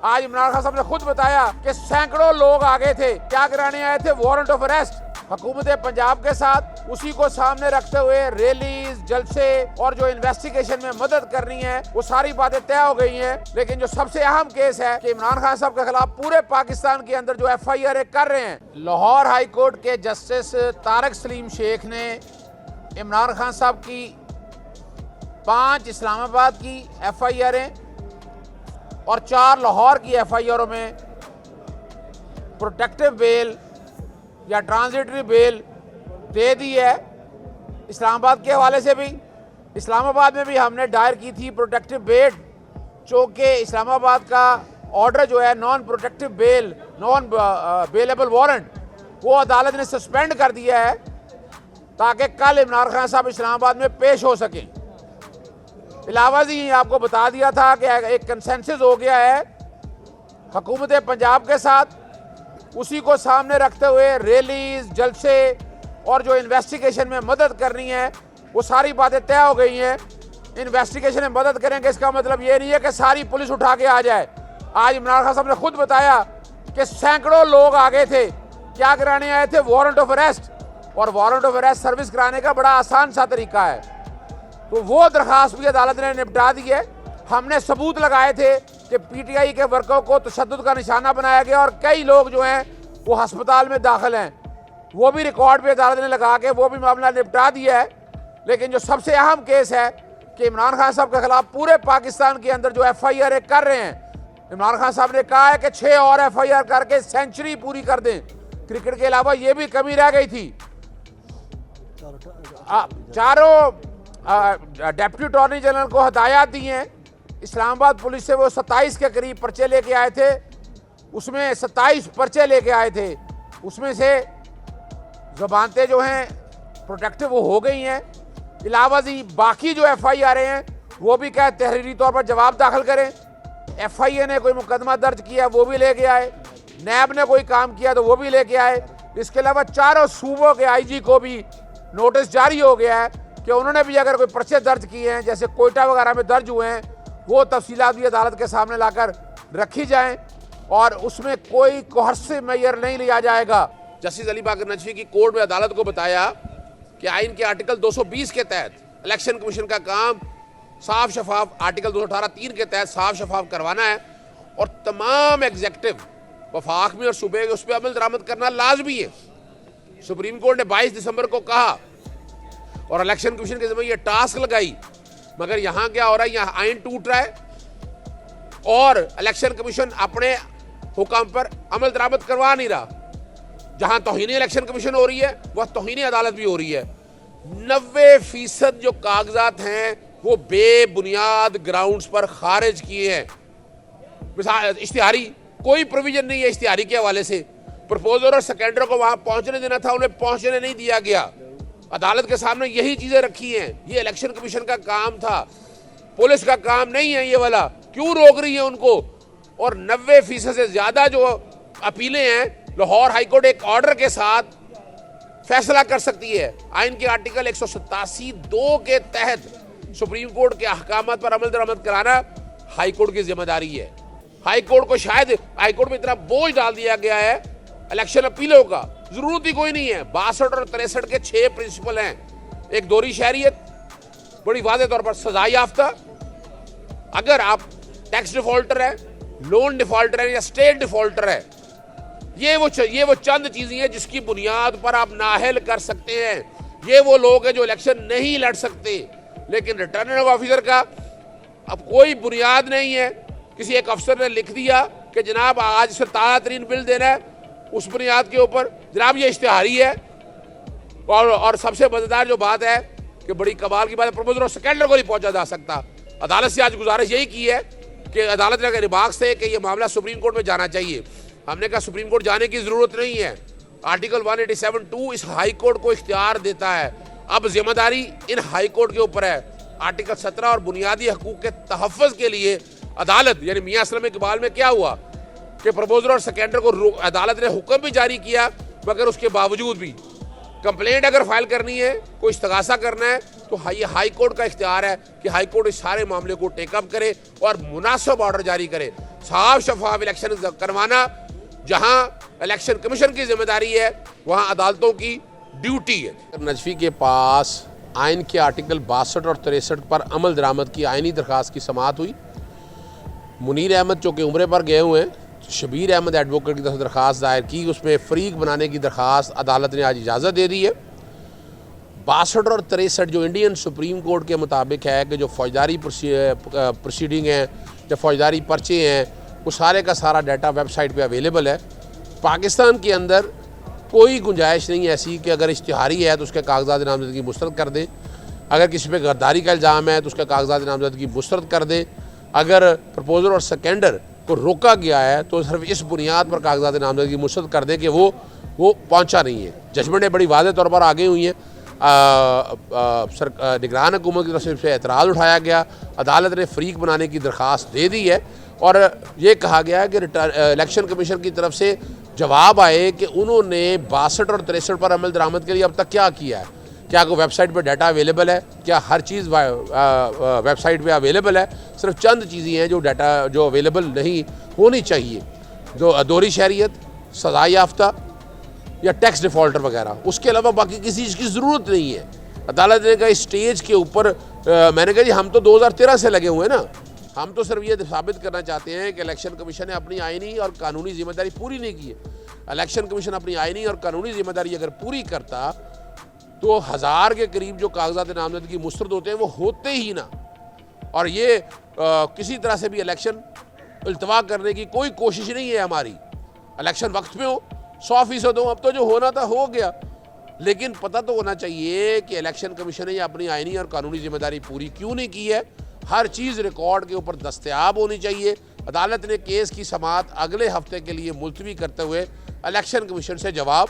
आज इमरान खान साहब ने खुद बताया कि सैकड़ों लोग आगे थे, क्या कराने आए थे, वारंट ऑफ अरेस्ट। हुकूमत पंजाब के साथ उसी को सामने रखते हुए रैलीज, जलसे और जो इन्वेस्टिगेशन में मदद करनी है वो सारी बातें तय हो गई हैं। लेकिन जो सबसे अहम केस है कि इमरान खान साहब के खिलाफ पूरे पाकिस्तान के अंदर जो FIR कर रहे हैं, लाहौर हाई कोर्ट के जस्टिस तारिक सलीम शेख ने इमरान खान साहब की 5 इस्लामाबाद की FIR और 4 लाहौर की FIR में प्रोटेक्टिव बेल या ट्रांजिटरी बेल दे दी है। इस्लामाबाद के हवाले से भी, इस्लामाबाद में भी हमने दायर की थी प्रोटेक्टिव बेल, चूँकि इस्लामाबाद का ऑर्डर जो है non protective bail, non bailable warrant, वो अदालत ने सस्पेंड कर दिया है ताकि कल इमरान खान साहब इस्लामाबाद में पेश हो सकें। इलावा जी आपको बता दिया था कि एक कंसेंसस हो गया है हुकूमत पंजाब के साथ, उसी को सामने रखते हुए रैलीज, जलसे और जो इन्वेस्टिगेशन में मदद करनी है वो सारी बातें तय हो गई हैं। इन्वेस्टिगेशन में मदद करेंगे इसका मतलब ये नहीं है कि सारी पुलिस उठा के आ जाए। आज इमरान खान साहब ने खुद बताया कि सैकड़ों लोग आगे थे, क्या कराने आए थे, वारंट ऑफ अरेस्ट। और वारंट ऑफ अरेस्ट सर्विस कराने का बड़ा आसान सा तरीका है, तो वो दरखास्त भी अदालत ने निपटा दी है। हमने सबूत लगाए थे कि PTI के वर्करों को तशद्दुद का निशाना बनाया गया और कई लोग जो हैं वो अस्पताल में दाखिल हैं, वो भी रिकॉर्ड पे अदालत ने लगा के वो भी मामला निपटा दिया है। लेकिन जो सबसे अहम केस है कि इमरान खान साहब के खिलाफ पूरे पाकिस्तान के अंदर जो FIR कर रहे हैं, इमरान खान साहब ने कहा है कि 6 और FIR करके सेंचुरी पूरी कर दें। क्रिकेट के अलावा ये भी कमी रह गई थी। चारों डेप्यूटी अटॉर्नी जनरल को हदायत दी हैं। इस्लामाबाद पुलिस से वो 27 के करीब पर्चे लेके आए थे, उसमें 27 पर्चे लेके आए थे, उसमें से ज़बानतें जो हैं प्रोटेक्टिव वो हो गई हैं। इलावा जी बाकी जो FIR हैं वो भी क्या तहरीरी तौर पर जवाब दाखिल करें। FIA ने कोई मुकदमा दर्ज किया वो भी लेके आए, नैब ने कोई काम किया तो वो भी लेके आए। इसके अलावा चारों सूबों के IG को भी नोटिस जारी हो गया है कि उन्होंने भी अगर कोई पर्चे दर्ज किए हैं, जैसे कोयटा वगैरह में दर्ज हुए हैं, वो तफसीलात भी अदालत के सामने लाकर रखी जाएं और उसमें कोई कोहर्सिव मेजर नहीं लिया जाएगा। जस्टिस अली बाकर नजफी की कोर्ट में अदालत को बताया कि आइन के आर्टिकल 220 के तहत इलेक्शन कमीशन का काम साफ शफाफ, आर्टिकल 218(3) के तहत साफ शफाफ करवाना है और तमाम एग्जेक्टिव वफाक में और सूबे उस पर अमल दरामद करना लाजमी है। सुप्रीम कोर्ट ने 22 दिसंबर को कहा और इलेक्शन कमीशन के ज़रिए ये टास्क लगाई, मगर यहाँ क्या हो रहा है, यहाँ आइन टूट रहा है और इलेक्शन कमीशन अपने हुक्म पर अमल दरामद करवा नहीं रहा। जहाँ तौहीन इलेक्शन कमीशन हो रही है वह तौहीन अदालत भी हो रही है। 90% जो कागजात हैं वो बेबुनियाद ग्राउंड्स पर खारिज किए हैं। मिसाल इश्तिहारी कोई प्रोविजन नहीं है इश्तिहारी के हवाले से, प्रपोजर और सेकेंडर को वहाँ पहुँचने देना था, उन्हें पहुँचने नहीं दिया गया। अदालत के सामने यही चीजें रखी हैं। ये इलेक्शन कमीशन का काम था, पुलिस का काम नहीं है ये वाला। क्यों रोक रही है उनको? और 90% से ज्यादा जो अपीलें हैं लाहौर हाईकोर्ट एक ऑर्डर के साथ फैसला कर सकती है। आइन के आर्टिकल 187(2) के तहत सुप्रीम कोर्ट के अहकाम पर अमल दरामद कराना हाईकोर्ट की जिम्मेदारी है। हाईकोर्ट को शायद हाईकोर्ट में इतना बोझ डाल दिया गया है इलेक्शन अपीलों का, जरूरत ही कोई नहीं है। 62 और 63 के 6 प्रिंसिपल हैं। एक दोहरी शहरियत, बड़ी वाज़ेह तौर पर सजा याफ्ता, अगर आप टैक्स डिफॉल्टर है, लोन डिफॉल्टर है या स्टेट डिफॉल्टर है, ये वो चंद चीजें हैं जिसकी बुनियाद पर आप नाअहल कर सकते हैं। ये वो लोग हैं जो इलेक्शन नहीं लड़ सकते। लेकिन रिटर्निंग ऑफिसर का अब कोई बुनियाद नहीं है। किसी एक अफसर ने लिख दिया कि जनाब आज से ताज़ा तरीन बिल देना है, उस बुनियाद के ऊपर जनाब ये इश्तिहारी है। और सबसे मजेदार जो बात है कि बड़ी कमाल की बात है, प्रपोजल और सेकेंडर को नहीं पहुंचा जा सकता। अदालत से आज गुजारिश यही की है कि अदालत ने रिमार्क्स थे कि ये मामला सुप्रीम कोर्ट में जाना चाहिए। हमने कहा सुप्रीम कोर्ट जाने की जरूरत नहीं है। आर्टिकल 187(2) इस हाई कोर्ट को इख्तियार देता है। अब जिम्मेदारी इन हाई कोर्ट के ऊपर है। आर्टिकल 17 और बुनियादी हकूक के तहफ़्फ़ुज़ के लिए अदालत यानी मियां असलम इकबाल में क्या हुआ कि प्रपोजल और सेकेंडर को अदालत ने हुक्म भी जारी किया, मगर उसके बावजूद भी कंप्लेंट अगर फाइल करनी है, कोई इस्तगासा करना है, तो ये हाई कोर्ट का इख्तियार है कि हाई कोर्ट इस सारे मामले को टेकअप करे और मुनासिब ऑर्डर जारी करे। साफ शफाफ इलेक्शन करवाना जहां इलेक्शन कमीशन की जिम्मेदारी है, वहां अदालतों की ड्यूटी है। नजफी के पास आइन के आर्टिकल 62 और 63 पर अमल दरामद की आइनी दरख्वास्त की समाअत हुई। मुनीर अहमद चूँकि उम्रे पर गए हुए हैं, शबीर अहमद एडवोकेट की तरफ से दरख्वास्त दायर की, उसमें फ़रीक बनाने की दरख्वास्त अदालत ने आज इजाज़त दे दी है। 62 और 63 जो इंडियन सुप्रीम कोर्ट के मुताबिक है कि जो फौजदारी प्रोसीडिंग हैं, जो फौजदारी पर्चे हैं, वो सारे का सारा डाटा वेबसाइट पे अवेलेबल है। पाकिस्तान के अंदर कोई गुंजाइश नहीं है ऐसी कि अगर इश्तिहारी है तो उसके कागजात नामजदगी मुस्तरद कर दे, अगर किसी पे गद्दारी का इल्ज़ाम है तो उसके कागजात नामजदगी मुस्तरद कर दे, अगर प्रपोजर और सेकेंडर को रोका गया है तो सिर्फ इस बुनियाद पर कागजात नामजदगी मुस्तरद कर दे कि वो पहुंचा नहीं है। जजमेंटें बड़ी वाज़ेह तौर पर आगे हुई हैं। निगरान हुकूमत की तरफ से एतराज़ उठाया गया, अदालत ने फ़रीक बनाने की दरख्वास्त दे दी है और ये कहा गया है कि इलेक्शन कमीशन की तरफ से जवाब आए कि उन्होंने 62 और 63 पर अमल दरामद के लिए अब तक क्या किया है, क्या कोई वेबसाइट पर डाटा अवेलेबल है, क्या हर चीज़ वेबसाइट पे अवेलेबल है। सिर्फ चंद चीज़ें हैं जो डाटा जो अवेलेबल नहीं होनी चाहिए, जो दोहरी शहरियत, सज़ा याफ्ता या टैक्स डिफ़ॉल्टर वगैरह, उसके अलावा बाकी किसी चीज़ की ज़रूरत नहीं है। अदालत ने कहा इस स्टेज के ऊपर मैंने कहा जी हम तो 2013 से लगे हुए हैं ना, हम तो सिर्फ ये साबित करना चाहते हैं कि इलेक्शन कमीशन ने अपनी आइनी और कानूनी जिम्मेदारी पूरी नहीं की है। इलेक्शन कमीशन अपनी आइनी और कानूनी जिम्मेदारी अगर पूरी करता तो 1000 के करीब जो कागजात नामजदगी मुस्तरद होते हैं वो होते ही ना, और ये किसी तरह से भी इलेक्शन इल्तवा करने की कोई कोशिश नहीं है हमारी। इलेक्शन वक्त पे हो, 100% हो, अब तो जो होना था हो गया, लेकिन पता तो होना चाहिए कि इलेक्शन कमीशन ने अपनी आइनी और कानूनी जिम्मेदारी पूरी क्यों नहीं की है। हर चीज़ रिकॉर्ड के ऊपर दस्तयाब होनी चाहिए। अदालत ने केस की समाअत अगले हफ्ते के लिए मुलतवी करते हुए इलेक्शन कमीशन से जवाब